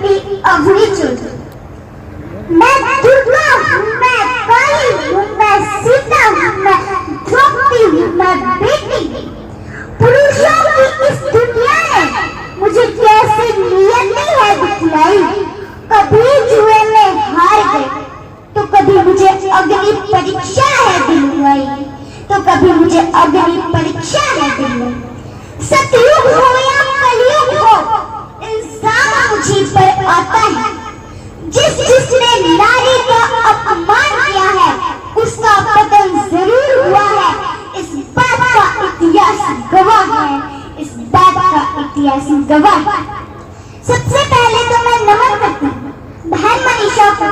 बेटी अवनी चौधरी। मैं दुर्गा हूँ, मैं काली हूँ, मैं सीता हूँ, मैं द्रौपदी हूँ, मैं बेटी। पुरुषों की इस दुनिया ने मुझे कैसे नियति है दिखलाई। कभी जुए में हार गई तो कभी मुझे अग्नि परीक्षा है दिलवाई, तो कभी मुझे अग्नि परीक्षा है दिलवाई। सतयुग हो या कलयुग हो, इंसान मुझी पर आता है। जिसने नारी का अपमान किया है उसका पतन जरूर हुआ है। इस बात का इतिहास गवाह है, इस बात का इतिहास गवाह है। सबसे पहले तो मैं नमन करती हूँ बहन मनीषा को।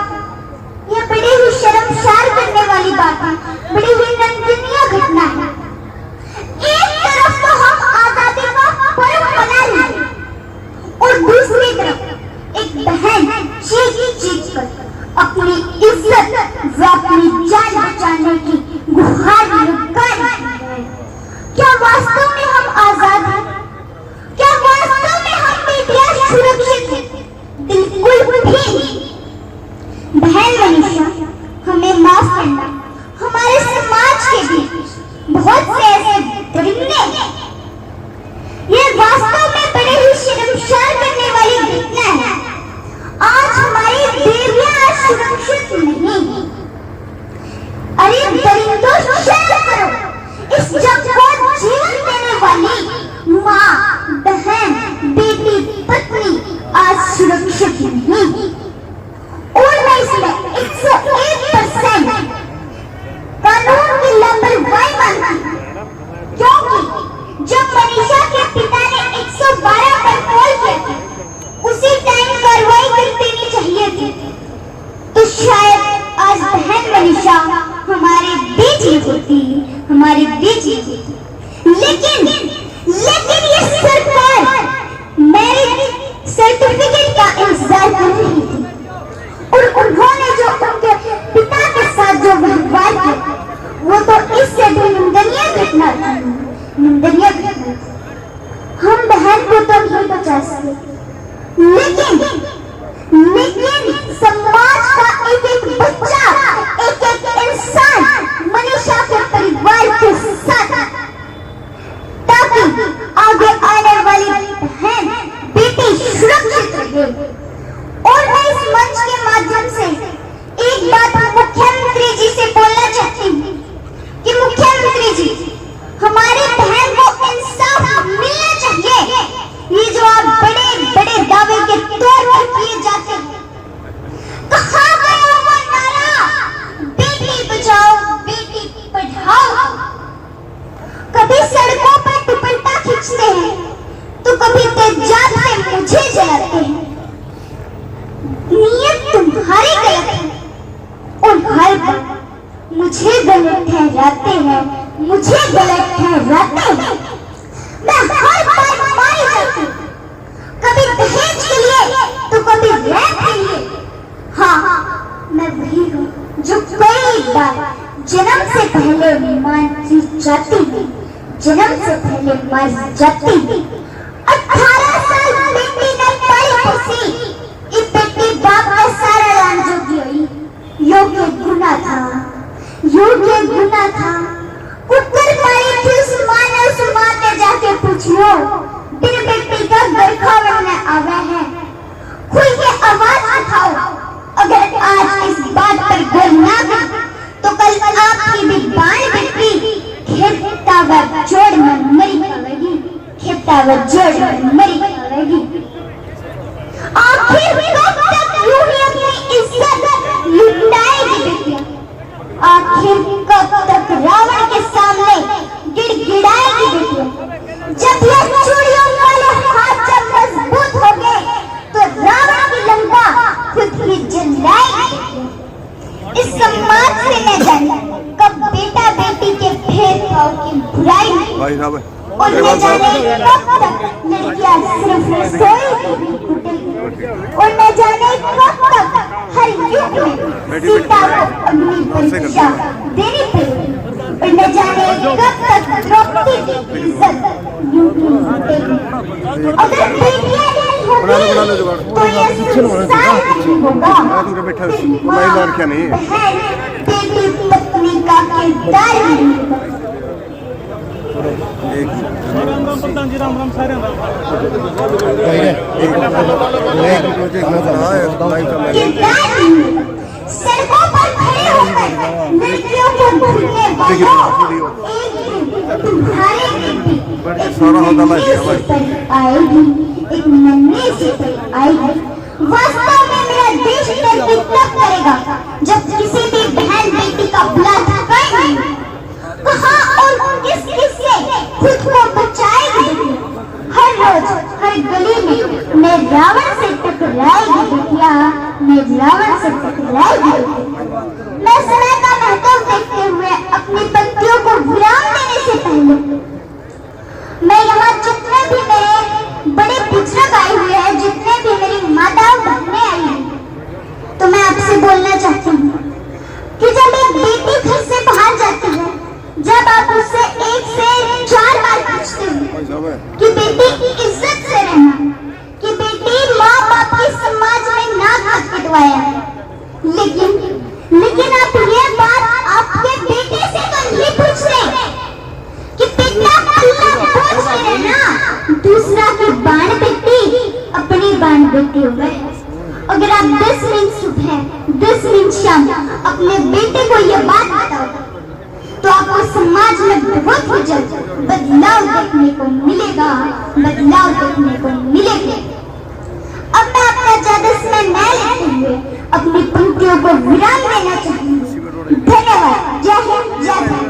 यह बड़ी ही शर्मसार करने वाली बात है, बड़ी ही निंदनीय घटना है। एक तरफ तो हम आजादी का पर्व मना रहे हैं और दूसरी तरफ एक बहन चीख कर अपनी इज्जत व अपनी जान बचाने की गुहार लगा रही है। क्या वास्तव में हम आजाद हैं? क्या वास्तव में हम बेटियां सुरक्षित हैं? बिल्कुल भी नहीं। बहन मनीषा, हमें माफ करना। हमारे समाज के बीच बहुत से ऐसे दरिंदे हैं। ये वास्तव में बड़े ही शर्मसार करने वाली घटना है। आज हमारी देवियां सुरक्षित नहीं है। अरे दरिंदों, शर्म करो। इस जग को जीवन देने वाली माँ, बहन, बेटी, पत्नी आज सुरक्षित नहीं। और मैं इसमें 101% कानून की लापरवाही मानती हूँ, क्योंकि जब मनीषा के पिता ने 112 पर कॉल किया था उसी टाइम कार्रवाई कर देनी चाहिए थी, तो शायद आज बहन मनीषा हमारे बीच ही होती, हमारे बीच ही होती। लेकिन ये सरकार मैरिज सर्टिफिकेट का इंतजार कर रही थी और उन्होंने जो उनके पिता के साथ जो व्यवहार किया वो तो इससे भी निंदनीय घटना थी, निंदनीय घटना थी। हम बहन को तो नहीं बचा सके, लेकिन समाज का एक बच्चा, एक इंसान मनीषा के परिवार के साथ, ताकि आगे आने वाली बहन, बेटी सुरक्षित रहे। और मैं इस मंच के माध्यम से एक बात मुख्यमंत्री जी से बोलना चाहती हूँ कि मुख्यमंत्री जी, हमारी बहन को इंसाफ मिलना चाहिए। ये जो आप बड़े बड़े दावे के तौर पर किए जाते हैं, कहाँ गया वो नारा बेटी बचाओ बेटी पढ़ाओ? कभी सड़कों पर दुपट्टा खींचते हैं तो कभी तेजाब से मुझे जलाते हैं। नीयत तुम्हारी गलत है और हर बार मुझे गलत ठहराते हैं, मुझे गलत ठहराते हैं। मैं हर बार मारी जाती हूँ, कभी दहेज के लिए तो कभी रैप के लिए। हाँ, मैं वही हूँ जो कई बार जन्म से पहले मर जाती थी, जन्म से पहले मर जाती थी। 18 साल बेटी ने पाई खुशी, ये बेटी बाप का सारा लान जोगी हुई। योग्य गुना था, योग्य गुना था। कुकर मारी थी उस माँ ने जाके पूछ लो, बिन बेटी का गरखा बनने आवा है। खुल के आवाज उठाओ। अगर आज इस बात पर गौर ना करें तो कल आपकी भी बाल बेटी खेतावर जोड़ में मरी खावेगी, खेतावर जोड़ में मरी खावेगी। आखिर कब तक यूं ही अपनी इज्जत लुटाएगी बेटियां? आखिर कब तक रावण के सामने गिड़गिड़ाएगी बेटियां? जब ये चूड़ियों वाले हाथ जब मजबूत हो गए तो रावण की लंका खुद ही जलाएगी। इस समाज से न जाने कब बेटा बेटी के भेदभाव की बुराई और न जाने कब तक लड़कियां सिर्फ सोएगी और न जाने कब तक हर युग में सीता को अग्नि परीक्षा देनी पड़ेगी और न जाने कब तक द्रौपदी की इज्जत यूं ही मिटेगी। अगर बेटियां होगी बना लो जुगाड़। तो ये संसार नहीं होगा। तू बैठा मैं ना रखा नहीं बहन बेटी पत्नी का किरदार नहीं होगा। राम राम प्रधान जी, राम राम सारे राम। किरदार नहीं होगा। सड़कों पर खड़े होकर लड़कियों को भूलने वालों, एक दिन तुम्हारे बेटी सारा होता है आएगी, एक नन्ही सी परी आएगी। वास्तव में मेरा देश धरती तब करेगा जब किसी भी बहन बेटी का बलात्कार करेगी। कहाँ और किससे खुद को बचाएगी? हर रोज हर गली में मैं रावण से टकराएगी बेटिया, मैं रावण से टकराएगी। मैं समय का महत्व देखते हुए अपनी पंक्तियों को विराम देने से पहले मैं यहाँ जितने भी मेरे बड़े बुजुर्ग आए हुए हैं, जितने भी मेरी माता बहनें आई हैं, तो मैं आपसे बोलना चाहती हूँ कि जब एक बेटी घर से बाहर जाती है, जब आप उससे 1 से 4 बार पूछते हो कि बेटी इज्जत से रहना, कि बेटी माँ बाप के समाज में नाक हाथ कटवाया है, लेकिन आप ये बात आपके बेटे से तो नहीं पूछ रहे कि बेटा अल्लाह पूछ रहे ना, दूसरा की बाण बेटी अपनी बाण बेटी हो गए। अगर आप 10 मिनट सुबह 10 मिनट शाम अपने बेटे को ये बात बताओ तो आपको समाज में बहुत ही जल्द बदलाव देखने को मिलेगा, बदलाव देखने को मिलेगा। अब मैं अपना ज्यादा समय न लेते हुए अपनी पंक्तियों को विराम देना चाहूंगी। धन्यवाद। जय हिंद, जय भारत।